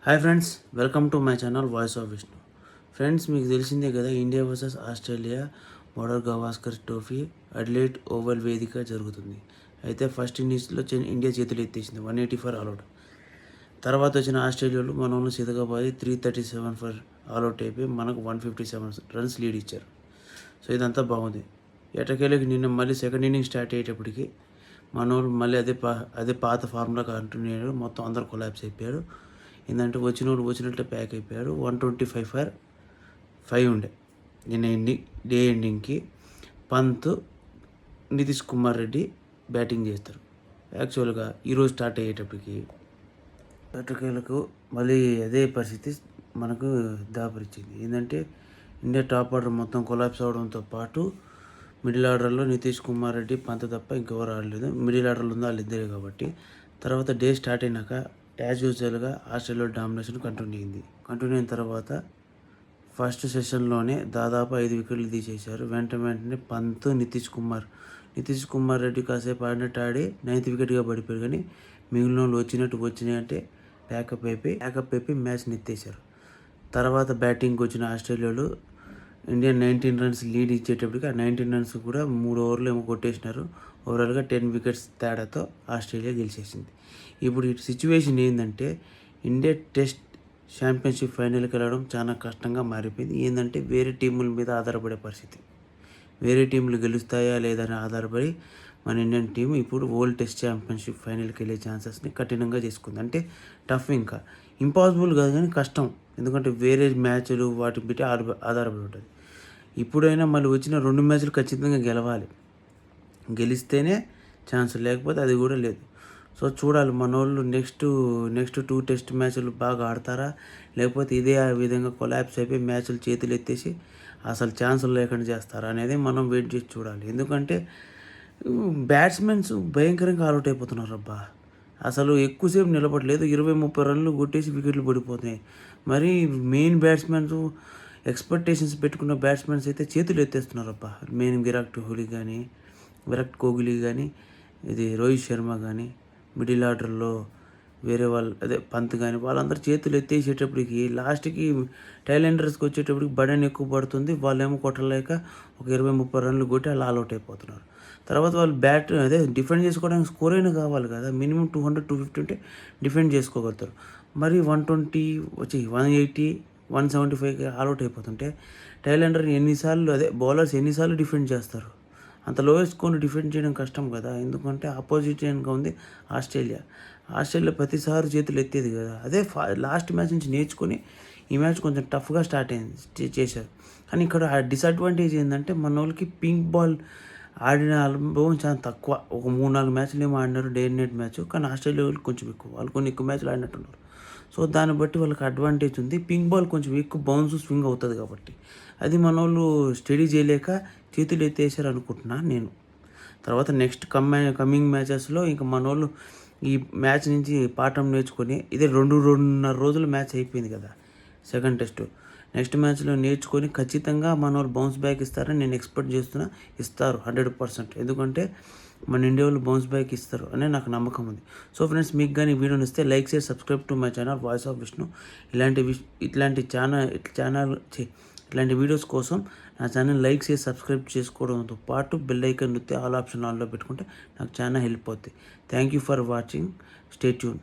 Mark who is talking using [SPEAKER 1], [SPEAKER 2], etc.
[SPEAKER 1] Hi friends, welcome to my channel voice of Vishnu. Friends, మీకు తెలిసిందే కదా, India versus Australia border Gavaskar trophy అడ్లైట్ oval వేదిక జరుగుతుంది. అయితే ఫస్ట్ ఇన్నింగ్స్లో ఇండియా చేతులు ఎత్తేసింది 184 ఆల్అవుట్. తర్వాత వచ్చిన ఆస్ట్రేలియాలో మనల్ని సితకబాది 337 ఫర్ ఆల్అవుట్ అయిపోయి మనకు 157 రన్స్ లీడ్ ఇచ్చారు. సో ఇదంతా బాగుంది. ఎటకేళ్ళకి నిన్న మళ్ళీ సెకండ్ ఇన్నింగ్ స్టార్ట్ అయ్యేటప్పటికి మనోళ్ళు మళ్ళీ అదే పాత ఫార్ములా కంటిన్యూ అయ్యాడు. మొత్తం అందరు కొలాప్స్ అయిపోయారు. ఏంటంటే వచ్చినట్టే ప్యాక్ అయిపోయాడు. 125 ఫర్ 5 ఉండే నిన్న డే ఎండింగ్కి. పంత్, నితీష్ కుమార్ రెడ్డి బ్యాటింగ్ చేస్తారు. యాక్చువల్గా ఈరోజు స్టార్ట్ అయ్యేటప్పటికి ఎట్టకేలకు మళ్ళీ అదే పరిస్థితి మనకు దాపరిచింది. ఏంటంటే ఇండియా టాప్ ఆర్డర్ మొత్తం కొలాప్స్ అవడంతో పాటు మిడిల్ ఆర్డర్లో నితీష్ కుమార్ రెడ్డి, పంత్ తప్ప ఇంకెవరు ఆడలేదు. మిడిల్ ఆర్డర్లో ఉందో వాళ్ళిద్దరే కాబట్టి. తర్వాత డే స్టార్ట్ అయినాక యాజ్ యూజువల్గా ఆస్ట్రేలియా డామినేషన్ కంటిన్యూ అయిన తర్వాత ఫస్ట్ సెషన్లోనే దాదాపు 5 వికెట్లు తీసేశారు. వెంటనే పంత్, నితీష్ కుమార్ రెడ్డి కాసేపు ఆడినట్టు ఆడి 9th వికెట్గా పడిపోయారు. కానీ మిగిలిన వాళ్ళు వచ్చినాయంటే ప్యాకప్ అయిపోయి మ్యాచ్ని ఎత్తేసారు. తర్వాత బ్యాటింగ్కి వచ్చిన ఆస్ట్రేలియాలో ఇండియా 19 రన్స్ లీడ్ ఇచ్చేటప్పటికి ఆ 19 రన్స్ కూడా 3 ఓవర్లు ఏమో కొట్టేసినారు. ఓవరాల్గా 10 వికెట్స్ తేడాతో ఆస్ట్రేలియా గెలిచేసింది. ఇప్పుడు ఈ సిచ్యువేషన్ ఏంటంటే ఇండియా టెస్ట్ ఛాంపియన్షిప్ ఫైనల్కి వెళ్ళడం చాలా కష్టంగా మారిపోయింది. ఏంటంటే వేరే టీముల మీద ఆధారపడే పరిస్థితి. వేరే టీంలు గెలుస్తాయా లేదని ఆధారపడి మన ఇండియన్ టీం ఇప్పుడు వరల్డ్ టెస్ట్ ఛాంపియన్షిప్ ఫైనల్కి వెళ్ళే ఛాన్సెస్ని కఠినంగా చేసుకుంది. అంటే టఫ్, ఇంకా ఇంపాసిబుల్ కాదు కానీ కష్టం. ఎందుకంటే వేరే మ్యాచ్లు వాటి పెట్టి ఆధారపడి ఉంటుంది. ఇప్పుడైనా మళ్ళీ వచ్చిన 2 మ్యాచ్లు ఖచ్చితంగా గెలవాలి. గెలిస్తేనే ఛాన్స్, లేకపోతే అది కూడా లేదు. సో చూడాలి మన వాళ్ళు నెక్స్ట్ 2 టెస్ట్ మ్యాచ్లు బాగా ఆడతారా, లేకపోతే ఇదే ఆ విధంగా కొలాప్స్ అయిపోయి మ్యాచ్లు చేతులు ఎత్తేసి అసలు ఛాన్సులు లేకుండా చేస్తారా అనేది మనం వెయిట్ చేసి చూడాలి. ఎందుకంటే బ్యాట్స్మెన్స్ భయంకరంగా ఆల్అవుట్ అయిపోతున్నారు అబ్బా. అసలు ఎక్కువసేపు నిలబడలేదు. 20-30 రన్లు కొట్టేసి వికెట్లు పడిపోతున్నాయి. మరి మెయిన్ బ్యాట్స్మెన్స్, ఎక్స్పెక్టేషన్స్ పెట్టుకున్న బ్యాట్స్మెన్స్ అయితే చేతులు ఎత్తేస్తున్నారు అబ్బా. మెయిన్ విరాట్ కోహ్లీ కానీ, ఇది రోహిత్ శర్మ కానీ, మిడిల్ ఆర్డర్లో వేరే వాళ్ళు పంత్ కానీ, వాళ్ళందరూ చేతులు ఎత్తేసేటప్పటికి లాస్ట్కి టైలెండర్స్కి వచ్చేటప్పటికి బడన్ ఎక్కువ పడుతుంది. వాళ్ళేమో కొట్టలేక ఒక 20-30 రన్లు కొట్టి అలా ఆల్అవుట్ అయిపోతున్నారు. తర్వాత వాళ్ళు డిఫెండ్ చేసుకోవడానికి స్కోర్ అయినా కావాలి కదా. మినిమం 200-250 ఉంటే డిఫెండ్ చేసుకోగలుగుతారు. మరి 120 180 175 ఆల్అవుట్ అయిపోతుంటే టైలెండర్ బౌలర్స్ ఎన్నిసార్లు డిఫెండ్ చేస్తారు? అంత లోయెస్ట్ స్కోర్ని డిఫెండ్ చేయడం కష్టం కదా. ఎందుకంటే ఆపోజిట్గా ఉంది ఆస్ట్రేలియా ప్రతిసారి చేతులు ఎత్తేది కదా. అదే లాస్ట్ మ్యాచ్ నుంచి నేర్చుకొని ఈ మ్యాచ్ కొంచెం టఫ్గా స్టార్ట్ చేశారు. కానీ ఇక్కడ ఆ డిసడ్వాంటేజ్ ఏంటంటే మన వాళ్ళకి పింక్ బాల్ ఆడిన అనుభవం చాలా తక్కువ. ఒక 3-4 మ్యాచ్లు ఏమో ఆడినారు డే అండ్ నైట్ మ్యాచ్. కానీ ఆస్ట్రేలియా వాళ్ళు కొంచెం ఎక్కువ, వాళ్ళు కొన్ని ఎక్కువ మ్యాచ్లు ఆడినట్టున్నారు. సో దాన్ని బట్టి వాళ్ళకి అడ్వాంటేజ్ ఉంది. పింక్ బాల్ కొంచెం ఎక్కువ బౌన్స్ స్వింగ్ అవుతుంది కాబట్టి అది మన వాళ్ళు స్టడీ చేయలేక చేతులు ఎత్తేసారు అనుకుంటున్నా నేను. తర్వాత నెక్స్ట్ కమింగ్ మ్యాచెస్లో ఇంకా మన వాళ్ళు ఈ మ్యాచ్ నుంచి పాఠం నేర్చుకొని, ఇదే 2.5 రోజుల మ్యాచ్ అయిపోయింది కదా సెకండ్ టెస్ట్. నెక్స్ట్ మ్యాచ్లో నేర్చుకొని ఖచ్చితంగా మన వాళ్ళు బౌన్స్ బ్యాక్ ఇస్తారని నేను ఎక్స్పెక్ట్ చేస్తున్నా. ఇస్తారు 100%. ఎందుకంటే మన ఇండియా వాళ్ళు బౌన్స్ బ్యాక్ ఇస్తారు అనే నాకు నమ్మకం ఉంది. సో ఫ్రెండ్స్, మీకు కానీ వీడియో ఇస్తే లైక్ చేసి subscribe to my channel voice of Vishnu. ఇట్లాంటి వీడియోస్ కోసం నా ఛానల్ లైక్ చేసి సబ్స్క్రైబ్ చేసుకోవడంతో పాటు బెల్ ఐకాన్ నొత్తి ఆల్ ఆప్షన్ ఆన్లో పెట్టుకుంటే నాకు చాలా హెల్ప్ అవుతుంది. Thank you for watching. Stay tune.